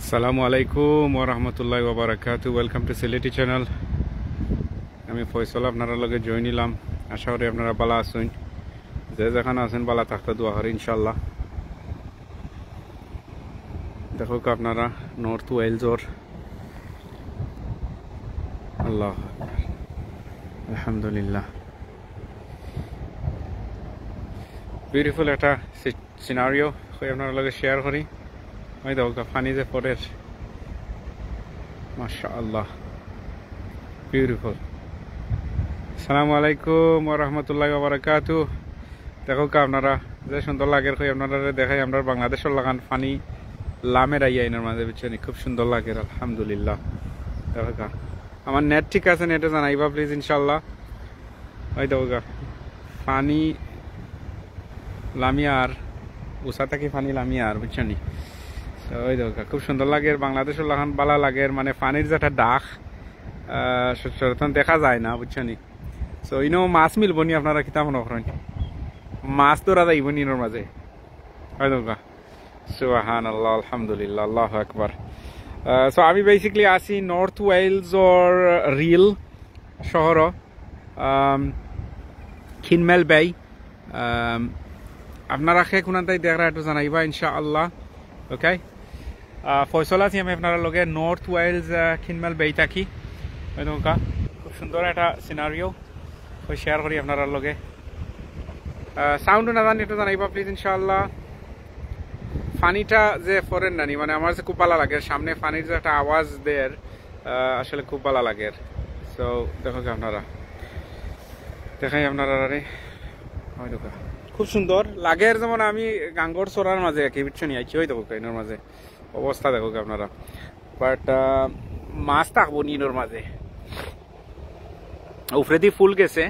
আসসালামু আলাইকুম ওয়া রাহমাতুল্লাহি ওয়া বারাকাতুহু। Welcome to Sylheti channel. আমি ফয়সাল আপনারা লগে জয়েন নিলাম। আশা করি আপনারা ভালো আছেন। যে যেখানে আছেন ভালো থাকতে দোয়া করি ইনশাআল্লাহ। দেখো আপনারা নর্থ ওয়েলসর আল্লাহ আলহামদুলিল্লাহ বিউটিফুল একটা সিনারিও আপনারা লগে শেয়ার করি। ওই দেখো পানি যে পরের মাশাআল্লাহ বিউটিফুল। আসসালামু আলাইকুম ওয়া রাহমাতুল্লাহি ওয়া বারাকাতুহু। দেখো আপনারা যে সুন্দর লাগে আপনারা দেখাই আমরা বাংলাদেশের লাগান পানি লামের আইয়া এনার মাঝে বুঝছেন খুব সুন্দর লাগে আলহামদুলিল্লাহ। দেখো আমার নেট ঠিক আছে, নেটে জানাইবা প্লিজ ইনশাল্লাহ। ওই দেখো পানি লামিয়ার উষা থাকি পানি লামিয়ার বুঝছেন। ওই দেখো খুব সুন্দর লাগে বাংলাদেশের লাগান বালা লাগে, মানে পানির যেটা ডাক সচরাচর দেখা যায় না বুঝছেন। সো ইনো মাছ মিলব নি আপনারা কিতা মনে করেন, মাছ ধরা যাইব নি এর মাঝে। ওই দেখো সুবহানাল্লাহ আলহামদুলিল্লাহ আল্লাহু আকবার। সো আমি বেসিক্যালি আসি নর্থ ওয়েলসর রিল শহর খিনমেল বাই। আপনারা খে কোনাতাই দেখা একটু জানাইবা ইনশাআল্লাহ। ওকে ফয়সল আছি আমি আপনারা লগে নর্থ ওয়েলস খিনমেল বাই থাকি। ওই নৌকা খুব সুন্দর একটা সিনারিও ওই শেয়ার করি আপনারা লগে। সাউন্ড না জানি একটু জানাইবা প্লিজ ইনশাআল্লাহ। পানিটা যে ফরেন নানি মানে আমার যে খুব ভালো লাগে, সামনে পানির যে একটা আওয়াজ দেয় আসলে খুব ভালো লাগে। সো দেখো আপনারা দেখাই আপনারা ওই দেখো খুব সুন্দর লাগে, যেমন আমি গাঙ্গর চড়ার মাঝে একে বিচ্ছু নিয়ে আইছি। ওই দেখো এর মাঝে অবস্থা দেখো আপনারা, বাট মাছ থাকবো নিনোর মাঝে। উফরেদি ফুল গেছে,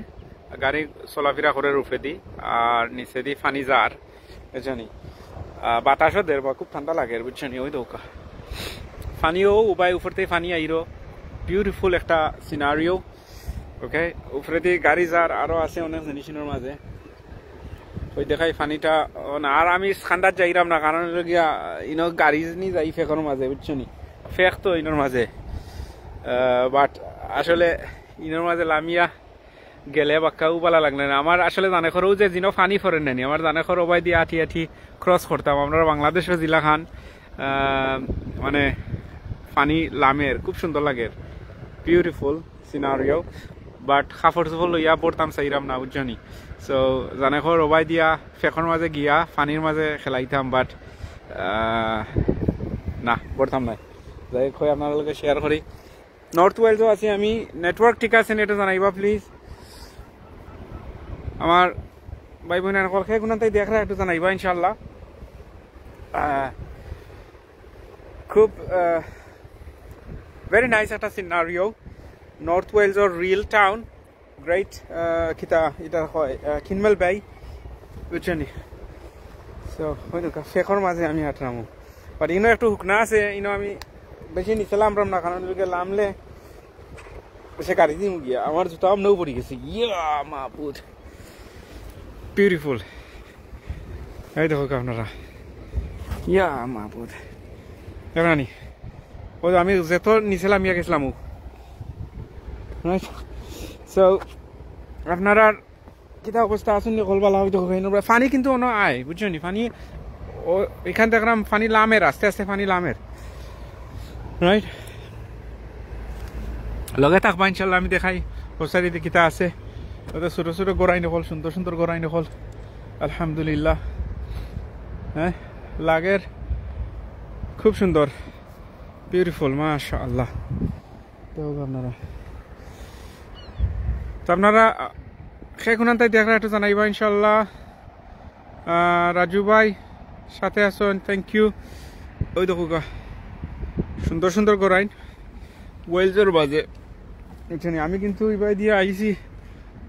গাড়ি চলাফেরা করে উফরেদি, আর নিচে দি পানি যার বুঝছনি, বাতাসও দের বা খুব ঠান্ডা লাগে বুঝছনি। ওই দৌকা পানিও উবাই উপরতে পানি আইরো, বিউটিফুল একটা সিনারিও। ওকে উপরেদি গাড়ি যার আরো আছে অনেক জিনিসের মাঝে। ওই দেখাই পানিটা আর আমি ঠান্ডার যাইরাম না, কারণ গিয়া ইনো গাড়ি নি যাই ফেকর মাঝে বুঝছনি, ফেক তো ইনোর মাঝে। বাট আসলে ইনোর মাঝে লামিয়া গেলে বাক্কাও ভালো লাগলে না আমার। আসলে জানে খরও যে যিনি ফানি ফরেন নানি আমার জানে খর ওবাই দিয়ে আঠি আঠি ক্রস করতাম। আমরা বাংলাদেশের জিলা খান মানে ফানি লামের খুব সুন্দর লাগে, বিউটিফুল সিনারিও। বাট কাপড় চোপড় লইয়া পড়তাম চাইরাম না বুঝছনি। সো জানে খর ওবাই দিয়া ফেকর মাঝে গিয়া ফানির মাঝে খেলাইতাম, বাট না পড়তাম নাই। যাই কই আপনার শেয়ার করি। নর্থ ওয়েলসও আছি আমি, নেটওয়ার্ক ঠিক আছে এটা জানাইবা প্লিজ। আমার ভাই বোন খেয়ে কোনো তাই দেখা একটু জানাইবা ইনশাল্লাহ। খুব ভেরি নাইস একটা সিনারিও। নর্থ ওয়েলসর রিল টাউন গ্রেট কিতা এটা হয় খিনমেল বাই বুঝছেন। সো ওই ফেকর মাঝে আমি হাঁটলাম, বাট ইনো একটু হুকনা আছে, ইনো আমি বেশি নিচে লামরাম না, কারণ লামলে সে গাড়ি দিম গিয়া আমার জুতা আমনেও পড়ে গেছে। ইয়া মাহবুদ বিউটিফুল। এই দেখো আপনারা ইয়া মাহবুদ দেখি ওই আমি যেত নিচেলাম ইয়া গেছিলাম। সো আপনারা কিতা অবস্থা আছেন কলবালা পানি কিন্তু অন্য আয় বুঝছো নি। পানি ও এখান দেখলাম পানি লামের, আস্তে আস্তে পানি লামের রাইট। লগে থাকবা ইনশাল্লাহ আমি দেখাই হোসারিতে কিতা আছে। ওদের ছোটো ছোটো গোড়াই নকল, সুন্দর সুন্দর গোড়াই নকল আলহামদুলিল্লাহ। হ্যাঁ লাগের খুব সুন্দর বিউটিফুল মাশাআল্লাহ। আপনারা তো আপনারা সেখান তাই দেখা একটু জানাইবা ইনশাল্লাহ। রাজু ভাই সাথে আসুন, থ্যাংক ইউ। ওই দেখো সুন্দর সুন্দর গোড়াইন ওয়েলসের বাজে বুঝছেন। আমি কিন্তু এবার দিয়ে আইছি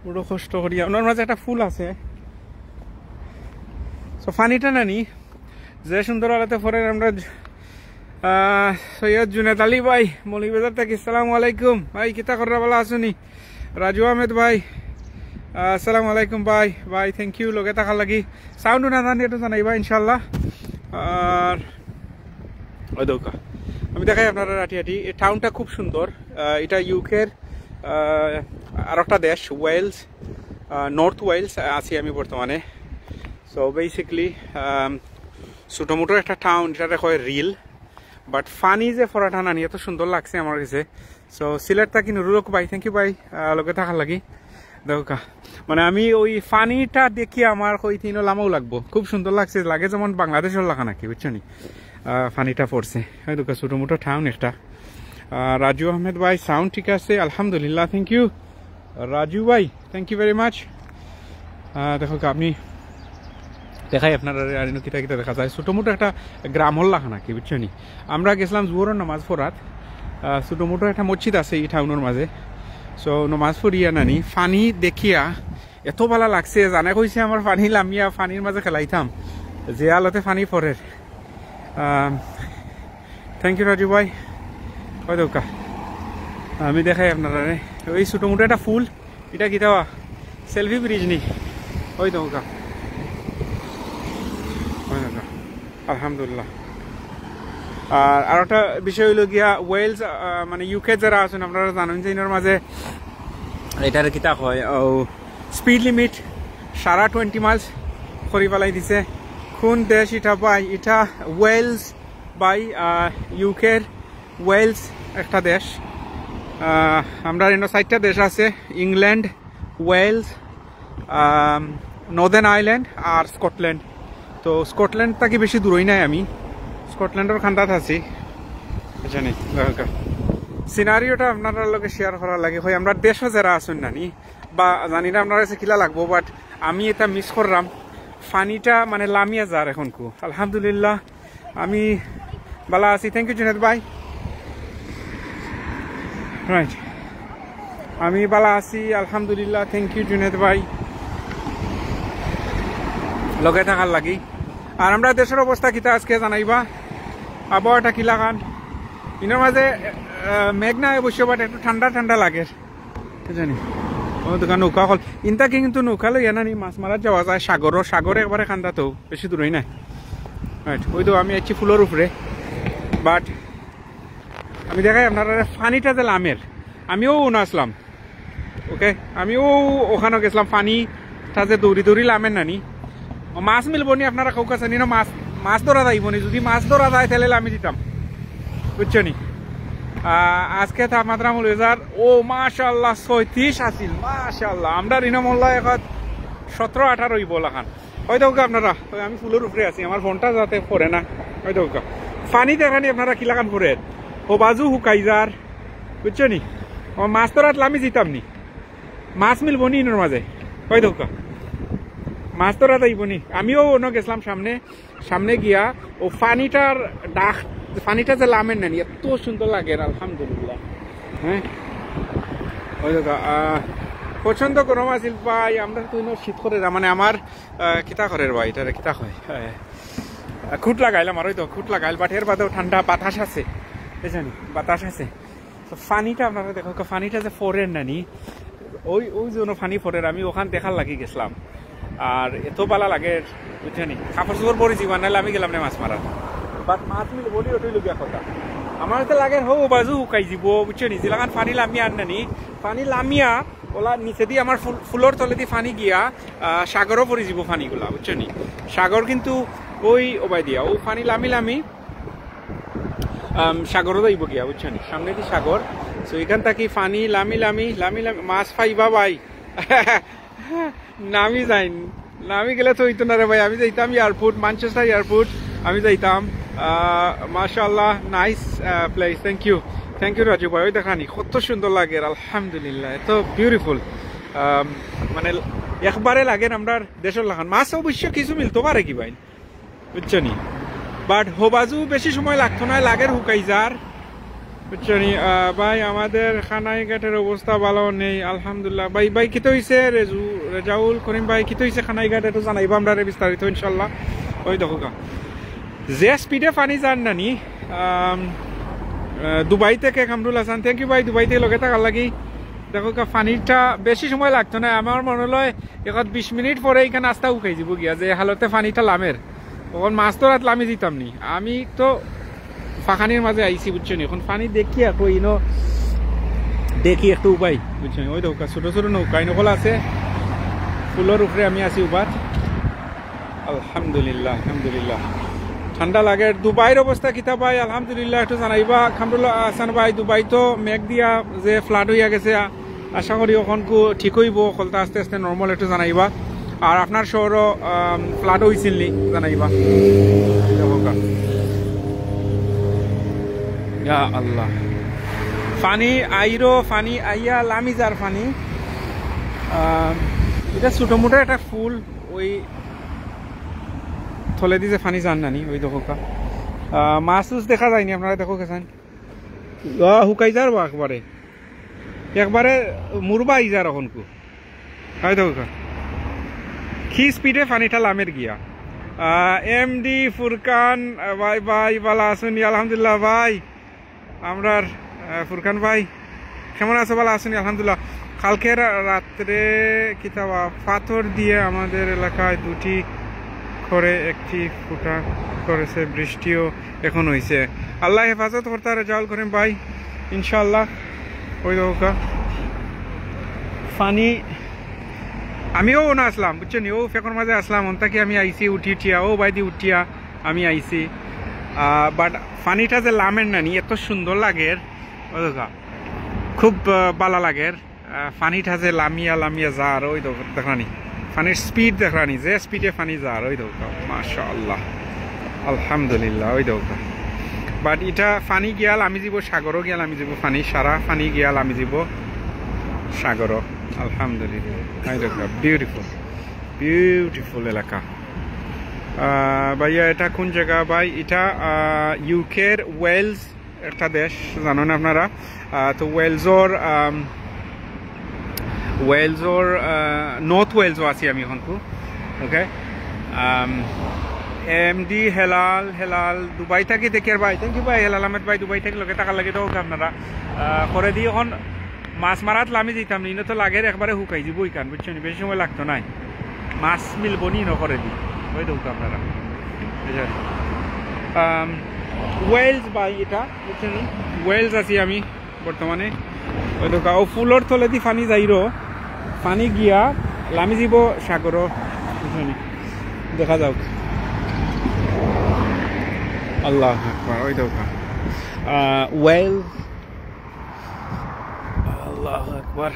বড় কষ্ট করি। আপনার মাঝে একটা ফুল আছে, সো ফানিটা নানি যে সুন্দর আলাতে পরে আমরা সৈয়দ জুনেদ আলী ভাই মৌলিবাজার থেকে। আসসালামু আলাইকুম ভাই, কিতা করা বলা আসুনি। রাজু আহমেদ ভাই আসসালামু আলাইকুম ভাই। ভাই থ্যাংক ইউ লগে থাকার লাগি। সাউন্ড না জানি এটা জানাইবা ইনশাল্লাহ। আর ওই দৌকা আমি দেখাই আপনারা রাটিয়াটি। এই টাউনটা খুব সুন্দর। এটা ইউকের আর একটা দেশ ওয়েলস, নর্থ ওয়েলস আছি আমি বর্তমানে। সো বেসিকলি ছোটো মোটো একটা টাউন, এটা হয় রিল, বাট ফানি যে ফরাটা নানি এত সুন্দর লাগছে আমার কাছে। সো সিলেট থাকি নুরুল ভাই, থ্যাংক ইউ ভাই লোকে থাকার লাগি। দেখা মানে আমি ওই ফানিটা দেখি আমার ওই তিনও লামাও লাগবো, খুব সুন্দর লাগছে, লাগে যেমন বাংলাদেশের লাগা নাকি বুঝছো নি। ফানিটা পড়ছে ওই দোকা ছোটো মোটো টাউন একটা। রাজু আহমেদ ভাই সাউন্ড ঠিক আছে আলহামদুলিল্লাহ, থ্যাংক ইউ রাজু ভাই, থ্যাংক ইউ ভেরি মাচ। দেখো আপনি দেখাই আপনারা আর কিতা কিতা দেখা যায়, ছোটো মোটো একটা গ্রাম হল্লা নাকি বুঝছো নি। আমরা গেছিলাম জোহরের নামাজ পড়াত, ছোটো মোটো একটা মসজিদ আছে এই টাউনের মাঝে। সো নমাজ পড়িয়া নানি ফানি দেখিয়া এত ভালো লাগছে, জানে কইছে আমার ফানি লামিয়া ফানির মাঝে খেলাইতাম, যে আলোতে ফানি পড়ে। থ্যাংক ইউ রাজু ভাই। ওই দৌকা আমি দেখাই আপনারা ওই ছোটো মোটো একটা ফুল, এটা কি দেওয়া সেলফি ব্রিজ নি, ওই দৌকা আলহামদুলিল্লাহ। আর একটা বিষয় হইল গিয়া ওয়েলস মানে ইউকে যারা আছেন আপনারা জানেন যে এর মাঝে এটার কিতা হয় স্পিড লিমিট 20 মাইলস করে পেলাই দিছে। কোন দেশ এটা বাই, এটা ওয়েলস বাই ইউকের ওয়েলস একটা দেশ। আমরা এনে 4টা দেশ আছে, ইংল্যান্ড, ওয়েলস, নর্দার্ন আয়ারল্যান্ড আর স্কটল্যান্ড। তো স্কটল্যান্ড তাকে বেশি দূরই নাই, আমি স্কটল্যান্ডের খান্দাত আছি জানি। সিনারিওটা আপনারা লোকে শেয়ার করার লাগে হয় আমরা দেশও যারা আসুন নানি বা জানি না আপনার কাছে কিলা লাগবো, বাট আমি এটা মিস করলাম ফানিটা মানে লামিয়া যার এখন কু। আলহামদুলিল্লাহ আমি ভালো আছি, থ্যাংক ইউ জুনেদ ভাই। রাইট আমি ভালো আছি আলহামদুলিল্লাহ, থ্যাংক ইউ জুনেদ ভাই লগে থাকার লাগি। আর আমরা দেশের অবস্থা কিতা আজকে জানাইবা, আবহাওয়াটা কি লাগান ইনার মাঝে মেঘ নাই অবশ্য, বাট একটু ঠান্ডা ঠান্ডা লাগে জানি। ও দোকান নৌকা হল ইনতাকে কিন্তু নৌকা লইয়া নানি মাছ মারার যাওয়া যায়, সাগরে একবারে খান্দা তো বেশি দূরই নাই। রাইট ওই তো আমি আছি ফুলের উপরে, বাট আমি দেখাই আপনারা ফানিটা যে লামের, আমিও আসলাম ওকে, আমিও ওখানে গেছিলাম ফানিটা যে দৌড়ি দৌড়ি লামের নানি। মাছ মিলব নি আপনারা কাউ কাছে নি না, মাছ ধরা যাইব নি, যদি মাছ ধরা যায় তাহলে আমি দিতাম বুঝছো নি। আজকে তাপমাত্রা ওয়েদার ও মাশাআল্লাহ 36 আসিল মাশাআল্লাহ। আমরা রিনমল্লা এখন 17-18 হইব লাখান। হয়তো আপনারা আমি ফুলের উপরে আছি, আমার ফোনটা যাতে পড়ে না। হয়তো ফানি দেখানি আপনারা কি লাগান পড়ে ও বাজু হুকাই যার বুঝছো নি। মাছ ধরাত আমি জিতাম নি, মাছ মিলব নি ইনোর মাঝে, হয়তো মাছ ধরা যাইব নি। আমিও অন্য গেছিলাম সামনে গিয়া ও ফানিটার ডাক, ফানিটা যে লামের নানি এত সুন্দর লাগে আলহামদুলিল্লাহ। হ্যাঁ ওই পছন্দ গরম আছিল ভাই, আমরা তো শীত করে মানে আমার কিতা করে ভাই, এটা কিতা হয় খুঁট লাগাইলাম, আর ওই তো খুঁট লাগাইল, বাট এর বাদেও ঠান্ডা বাতাস আছে বুঝছেন, বাতাস আছে। তো ফানিটা আপনারা দেখো, ফানিটা যে ফোরেন নানি ওই জন্য ফানি ফোরের, আমি ওখান দেখার লাগি গেছিলাম। আর এত ভালো লাগে বুঝছেন, কাপড় চোপড় পরে জীবন নাহলে আমি গেলাম না মাছ মারার, বাট মাছ মিল বলি ওটাই লগিয়া কথা। আমার তো লাগে হো বাজু শুকাই যাব বুঝছো নি, যেলাখান পানি লামিয়া আন নানি পানি লামিয়া ওলা নিচে দিয়ে আমার ফুলর তলে দিয়ে পানি গিয়া সাগরও পড়ে যাব পানিগুলা বুঝছো নি। সাগর কিন্তু ওই ওবাই দিয়া ও পানি লামি সাগরও যাইব গিয়া বুঝছো নি, সামনে দিয়ে সাগর। তো এখান থেকে পানি লামি মাছ পাইবা ভাই নামি যাইন, নামি গেলে তো হইতো না রে ভাই। আমি যাইতাম এয়ারপোর্ট, ম্যানচেস্টার এয়ারপোর্ট আমি যাইতাম। মাশাআল্লাহ nice place, thank you Raju ভাই। ওই দেখানি কত সুন্দর লাগে আলহামদুলিল্লাহ, এত বিউটিফুল। মানে একবারে লাগেন আমরা দেশের লাগান। মাছ অবশ্য কিছু মিলতে পারে কি ভাই বুঝছো নি, বাট হোবাজু বেশি সময় লাগতো না, লাগের হুকাই যার বুঝছো নি। ভাই আমাদের খানাইঘাটের অবস্থা ভালো নেই আলহামদুলিল্লাহ। ভাই কিতো হয়েছে রেজাউল করিম ভাই, কিতো হয়েছে খানাইঘাট একটু জানাইবা আমরা বিস্তারিত ইনশাল্লাহ। ওই দেখো যে স্পিডে পানি যান নানি দুবাই থেকে কামরুল হাসান, থ্যাংক ইউ ভাই, দুবাই থেকে লগে থাকার লাগি। দেখো পানিটা বেশি সময় লাগতো না, আমার মনে হয় 20 মিনিট পরে এখানে আস্তা উঠাই যাব গিয়া, যে হালতে পানিটা লামের তখন মাছ তো রাত লামি দিতাম নি। আমি তো ফাঁকানির মাঝে আইছি বুঝছেন এখন পানি দেখি একটু ইনো দেখি একটু উপায় বুঝছেন ওই নৌকা ছোট ছোট নৌকা নকল আছে ফুলের উপরে আমি আছি উবার আলহামদুলিল্লাহ আলহামদুলিল্লাহ ঠান্ডা লাগে দুবাইয়ের অবস্থা কিতা ভাই আলহামদুলিল্লাহ একটু জানাইবা খামরুল্লাহ আসান ভাই দুবাই তো মেঘ দিয়া যে ফ্লাড হইয়া গেছে আশা করি ওখানকু ঠিক হইব কলতা আস্তে আস্তে নর্মাল একটু জানাইবা আর আপনার শহরও ফ্লাড হয়েছিল নি জানাইবা ইয়া আল্লাহ পানি আইরো পানি আইয়া লামিজার পানি এটা ছোট মোটো একটা ফুল ওই থলে দিয়ে পানি যান নানি ওই দেখো মাছ দেখা যায়নি আপনারা দেখো গেছেন শুকাই যার বা একবারে একবারে মুরবা আই যার এখনকু ওই দেখো কি স্পিডে পানিটা লামের গিয়া এমডি ফুরকান ভাই ভাই ভালো আসুনি আলহামদুলিল্লাহ ভাই আমরার ফুরকান ভাই কেমন আছো ভালো আসুনি আলহামদুলিল্লাহ কালকে রাত্রে কিতাবা পাথর দিয়ে আমাদের এলাকায় দুটি করে একটি ফুটা করেছে বৃষ্টিও এখন হয়েছে আল্লাহ হেফাজত করতে রেজাউল করিম ভাই ইনশাআল্লাহ ওই দৌকা পানি আমিও না আসলাম বুঝছেন ও ফেকর মাঝে আসলাম অন্তাকে আমি আইসি উঠিয়া ও বাইদি উঠিয়া আমি আইসি বাট পানিটা যে লামের নানি এত সুন্দর লাগে খুব ভালো লাগে পানিটা যে লামিয়া লামিয়া যার ওই দেখানি পানির স্পিড দেখানি যে স্পিডে পানি যার ওই দৌকা মাশাআল্লাহ আলহামদুলিল্লাহ ওই দৌকা বাট এটা পানি গিয়াল আমি যাব সাগরও গিয়াল আমি যাব পানি সারা পানি গিয়াল আমি যাব সাগরও আলহামদুলিল্লাহ ওই দৌকা বিউটিফুল বিউটিফুল এলাকা ভাইয়া এটা কোন জায়গা ভাই এটা ইউকের ওয়েলস একটা দেশ জানেন আপনারা তো ওয়েলসর নর্থ ওয়েলসও আছি আমি এখনকু okay MD Helal Helal Dubai থাকি দেখি আর ভাই থ্যাংক ইউ ভাই হেলাল আহমেদ ভাই দুবাই থেকে লোকে টাকা লাগে তো আপনারা করে দিয়ে এখন মাছ মারাত লামি যেতাম নি তো লাগে একবারে হুকাই যাব ওই কান বুঝছেন বেশি সময় লাগতো নাই মাছ মিলব নি করে দিই ওই দৌক আপনারা বুঝছেন ওয়েলস ভাই এটা বুঝছেন ওয়েলস আছি আমি বর্তমানে ওই দৌকা ও ফুলর তলে দি পানি যাইরো পানি গিয়া লামি যাব সাগরও বুঝছেন দেখা যাওক আল্লাহ আকবার ওই দৌকা ওয়েলস আল্লাহ আকবার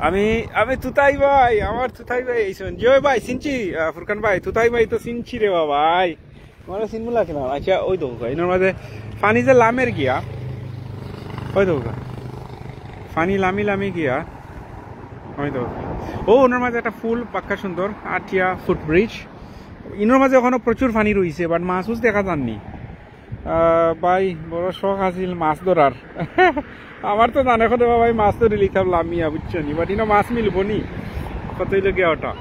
আমি তুতাই ভাই আমার তুতাই ভাই এইসন জয় ভাই চিনছি ফুরকান ভাই তুতাই ভাই তো চিনছি রে ভাই আমার চিনবো লাগলাম আচ্ছা ওই দৌকা এর মাঝে পানি যে লামের গিয়া ওই দৌকা পানি লামি লামি গিয়া ওই দৌকা ও ওনার মাঝে একটা ফুল পাক্কা সুন্দর আটিয়া ফুটব্রিজ ইনোর মাঝে ওখানে প্রচুর পানি রয়েছে বাট মাছ দেখা যাননি ভাই বড় শখ আছিল মাছ ধরার আমার তো জানে কথা ভাই মাছ ধরে লিখাম লামিয়া বুঝছো নি বাট ইনো মাছ মিলবো নি কতই লোকে ওটা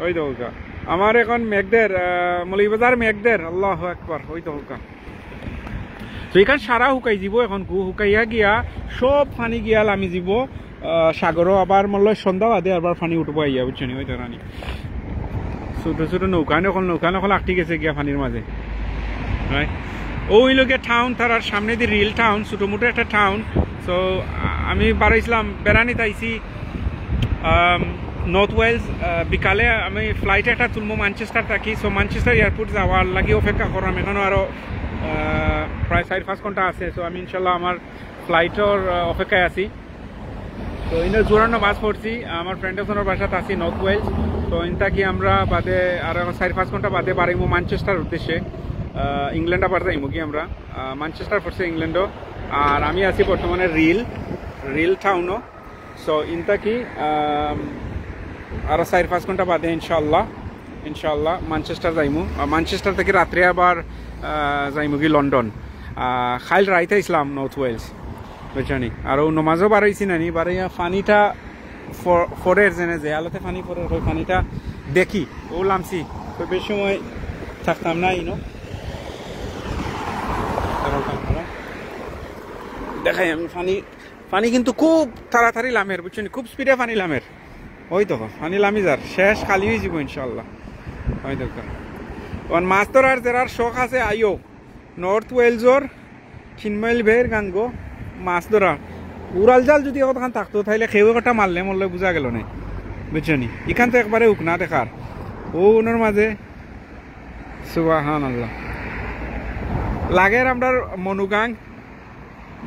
ওই দৌকা আমার এখন মেঘদের মৌলভীবাজার মেঘদের আল্লাহ একবার ওই দৌকা তো এখান সারা হুকাই যাব এখন হুকাইয়া গিয়া সব পানি গিয়া লামি যাব সাগরও আবার মল্ল সন্ধ্যা বাদে আবার পানি উঠবো আইয়া বুঝছো নি ওই ধরানি ছোট ছোট নৌকা নকল আটটি গেছে গিয়া পানির মাঝে ওই লোকের টাউন তার সামনে দিয়ে রিল টাউন ছোটো মোটো একটা টাউন সো আমি বাড়াইছিলাম বেড়ানিতে আইসি নর্থ ওয়েলস বিকালে আমি ফ্লাইটে একটা তুলবো ম্যানচেস্টার থাকি সো ম্যানচেস্টার এয়ারপোর্ট যাওয়ার লাগে অপেক্ষা করলাম এখানেও আরও প্রায় 4-5 ঘন্টা আছে সো আমি ইনশাল্লাহ আমার ফ্লাইটের অপেক্ষায় আছি তো ইনো জোরানো বাস পড়ছি আমার ফ্রেন্ডের বাসাতে আছি নর্থ ওয়েলস তো ইনটাকি আমরা বাদে আরও 4-5 ঘন্টা বাদে বাড়াইবো ম্যানচেস্টার উদ্দেশ্যে ইংল্যান্ড আবার যাইমু কি আমরা ম্যানচেস্টার পড়ছে ইংল্যান্ডও আর আমি আছি বর্তমানে রিল টাউনও সো ইনটাকি আরও 4-5 ঘন্টা বাদে ইনশাল্লাহ ম্যানচেস্টার যাইমু ম্যানচেস্টার থেকে রাত্রে আবার যাইমু কি লন্ডন খাইল রাইতে ইসলাম নর্থ ওয়েলস বুঝছনি আর নমাজও বাড়াইছি নানি বাড়াইয়া পানিটা ফরের জেনে যে আলোতে পানি ফরের ওই পানিটা দেখি ও লামছি তো বেশি সময় থাকতাম না ইনো দেখাই আমি পানি কিন্তু খুব তাড়াতাড়ি লামের বুঝছেন খুব স্পিডে পানি লামের ওই তো পানি লামি যার শেষ খালি হয়ে যাব ইনশাল্লাহ ওই দরকার মাছ ধরার যারা শখ আছে আইও নর্থ ওয়েলসর চিন্ময়ল বের গাঙ্গো মাছ ধরা উড়াল জাল যদি কতখান থাকতো তাহলে খেয়ে কটা মারলে মরলে বোঝা গেল না বুঝছনি এখান তো একবারে উক না দেখার ও ওনার মাঝে সুবহানাল্লাহ লাগের আমরা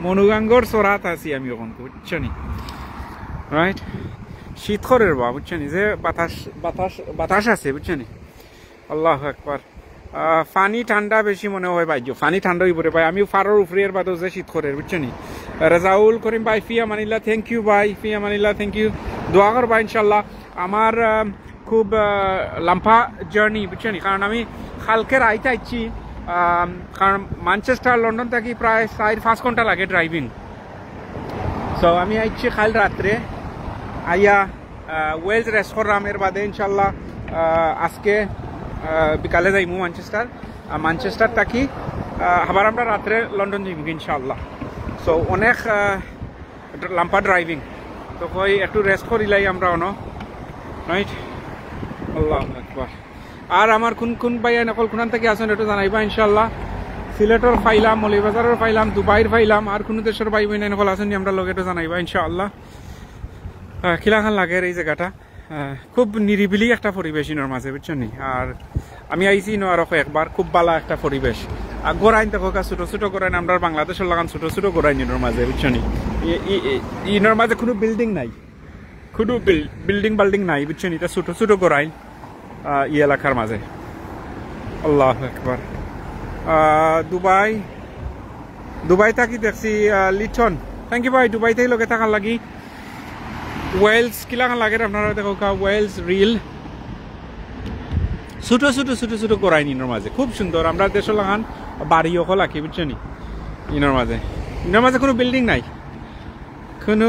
মনুগাঙ্গর চড়াত আছি আমি ওখান বুঝছনি রাইট শীত করের বা বুঝছনি যে বাতাস আছে বুঝছনি আল্লাহু আকবার পানি ঠান্ডা বেশি মনে হয় বাইজ পানি ঠান্ডা হয়ে পড়ে ভাই আমি ফারোর উপরের বাদও যে শীত করের বুঝছনি রাজাউল করিম ভাই ফিয়া মানিল্লা থ্যাংক ইউ ভাই ফিয়া মানিল্লা থ্যাংক ইউ দোয়া করবা ইনশাল্লাহ আমার খুব লম্বা জার্নি বুঝছনি কারণ আমি কালকের আইতে আইছি কারণ ম্যানচেস্টার লন্ডন থেকে প্রায় 4-5 ঘন্টা লাগে ড্রাইভিং সো আমি আইছি কাল রাত্রে আইয়া ওয়েলস রেস্ট করলাম এর বাদে ইনশাল্লাহ আজকে বিকালে যাইমু ম্যানচেস্টার থাকি আবার আমরা রাত্রে লন্ডন যাইমু ইনশাল্লাহ সো অনেক লম্বা ড্রাইভিং তো কই একটু রেস্ট করিলাই আমরা রাইট আল্লাহু আকবার আর আমার কোন ভাইয়া নকল কোন থেকে আসেন একটু জানাইবা ইনশাল্লাহ সিলেটর ফাইলাম মৌলভীবাজারের ফাইলাম দুবাইয়ের ফাইলাম আর কোনো দেশের ভাই বোন নকল আসেন আমরা লগে একটু জানাইবা ইনশাআল্লাহ কিলাখান লাগে এই জায়গাটা খুব নিরিবিলি একটা পরিবেশ ইনোর মাঝে বুঝছেন আর আমি আইছি ইনো আরো একবার খুব ভালো একটা পরিবেশ আর গোড়াইন দেখো ছোট ছোট গোড়াইন আমরা বাংলাদেশের লাগান ছোট ছোট গোড়াইন ইনোর মাঝে বুঝছেন ইনোর মাঝে কোনো বিল্ডিং নাই কোনো বিল্ডিং নাই বুঝছেন এটা ছোট ছোট গোড়াইন ই এলাকার মাঝে আল্লাহু আকবার দুবাই থাকি দেখছি লিটন থ্যাংক ইউ ভাই দুবাই থেকে লগে থাকার লাগি ওয়েলস কিলাখান লাগে আপনারা দেখো ওয়েলস রিল ছোট ছোট ছোট ছোট গোড়াই ইনোর মাঝে খুব সুন্দর আমরা দেশের লাগান বাড়ি অকল আঁকি বুঝছেন ইনোর মাঝে কোনো বিল্ডিং নাই কোনো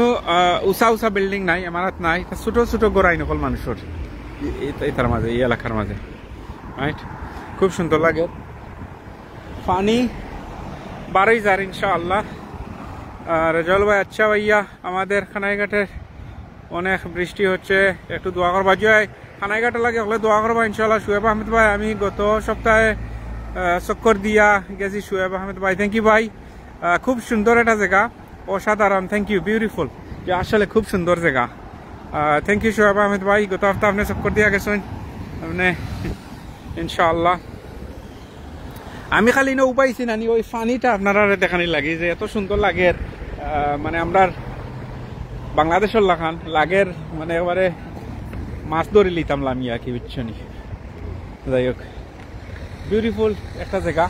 উঁচা বিল্ডিং নাই আমার হাত নাই ছোট ছোট গোড়াই নকল মানুষের এটার মাঝে এই এলাকার মাঝে রাইট খুব সুন্দর লাগে পানি বারোই যার ইনশাআল্লাহ রেজাউল ভাই আচ্ছা ভাইয়া আমাদের খানাইঘাটের অনেক বৃষ্টি হচ্ছে একটু দোয়া করবা জয় খানাইঘাটে লাগে হলে দোয়া করবা ইনশাআল্লাহ শুয়েব আহমেদ ভাই আমি গত সপ্তাহে চক্কর দিয়া গেছি শুয়েব আহমেদ ভাই থ্যাংক ইউ ভাই খুব সুন্দর একটা জায়গা অসাধারণ থ্যাংক ইউ বিউটিফুল যে আসলে খুব সুন্দর জায়গা থ্যাংক ইউ শুয়েব আহমেদ ভাই গত সপ্তাহে আপনি চক্কর দিয়া গেছেন আপনি ইনশাআল্লাহ আমি খালি না উপাইছি নানি ওই পানিটা আপনারা দেখানি লাগে যে এত সুন্দর লাগে মানে আমরা বাংলাদেশের লাগান লাগের মানে এবারে মাছ ধরে লিতাম লামিয়া কি বুঝছনি যাই হোক বিউটিফুল একটা জায়গা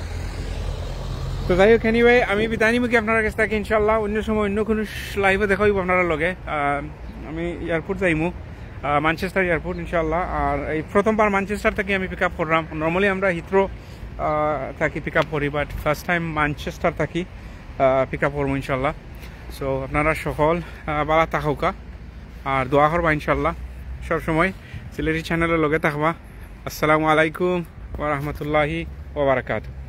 তো যাই হোক এনিওয়ে আমি বিদায় নিমুখী আপনার কাছ থেকে ইনশাল্লাহ অন্য সময় অন্য কোনো লাইভে দেখাইব আপনারা লগে আমি এয়ারপোর্ট যাইমু ম্যানচেস্টার এয়ারপোর্ট ইনশাল্লাহ আর এই প্রথমবার ম্যানচেস্টার থেকে আমি পিক আপ করলাম নর্মালি আমরা হিথ্রো থাকি পিক আপ করি বাট ফার্স্ট টাইম ম্যানচেস্টার থাকি পিক আপ করবো ইনশাল্লাহ সো আপনারা সকল বালা থাকা আর দোয়া করবা ইনশাল্লাহ সবসময় সিলেটি চ্যানেলের লগে থাকবা আসসালামু আলাইকুম ওয়া রাহমাতুল্লাহি ওয়া বারাকাতুহু।